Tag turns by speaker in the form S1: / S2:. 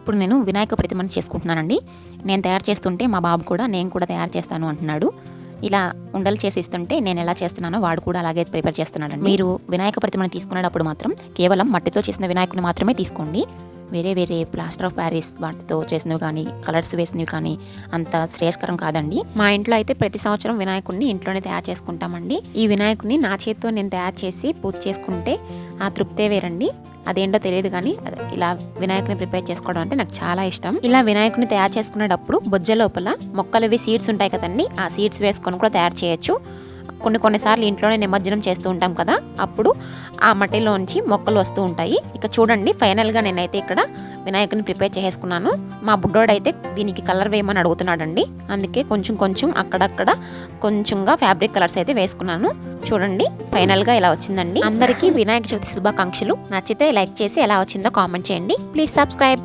S1: ఇప్పుడు నేను వినాయక ప్రతిమను చేసుకుంటున్నానండి. నేను తయారు చేస్తుంటే మా బాబు కూడా నేను కూడా తయారు చేస్తాను అంటున్నాడు. ఇలా ఉండలు చేసి ఇస్తుంటే నేను ఎలా చేస్తున్నానో వాడు కూడా అలాగే ప్రిపేర్ చేస్తున్నాడండి. మీరు వినాయక ప్రతిమను తీసుకునేటప్పుడు మాత్రం కేవలం మట్టితో చేసిన వినాయకుని మాత్రమే తీసుకోండి. వేరే ప్లాస్టర్ ఆఫ్ ప్యారిస్ వాటితో చేసినవి కానీ కలర్స్ వేసినవి కానీ అంత శ్రేయస్కరం కాదండి. మా ఇంట్లో అయితే ప్రతి సంవత్సరం వినాయకుడిని ఇంట్లోనే తయారు చేసుకుంటామండి. ఈ వినాయకుడిని నా చేతితో నేను తయారు చేసి పూజ చేసుకుంటే ఆ తృప్తే వేరండి. అదేంటో తెలియదు కానీ ఇలా వినాయకుని ప్రిపేర్ చేసుకోవడం అంటే నాకు చాలా ఇష్టం. ఇలా వినాయకుని తయారు చేసుకునేటప్పుడు బొజ్జ లోపల మొక్కలవి సీడ్స్ ఉంటాయి కదండి, ఆ సీడ్స్ వేసుకొని కూడా తయారు చేయొచ్చు. కొన్నిసార్లు ఇంట్లోనే నిమజ్జనం చేస్తూ ఉంటాం కదా, అప్పుడు ఆ మట్టిలోంచి మొక్కలు వస్తూ ఉంటాయి. ఇక చూడండి, ఫైనల్గా నేనైతే ఇక్కడ వినాయకుని ప్రిపేర్ చేసుకున్నాను. మా బుడ్డోడైతే దీనికి కలర్ వేయమని అడుగుతున్నాడండి. అందుకే కొంచెం అక్కడక్కడ కొంచెంగా ఫ్యాబ్రిక్ కలర్స్ అయితే వేసుకున్నాను. చూడండి, ఫైనల్గా ఇలా వచ్చిందండి. అందరికీ వినాయక చవితి శుభాకాంక్షలు. నచ్చితే లైక్ చేసి ఎలా వచ్చిందో కామెంట్ చేయండి. Please subscribe.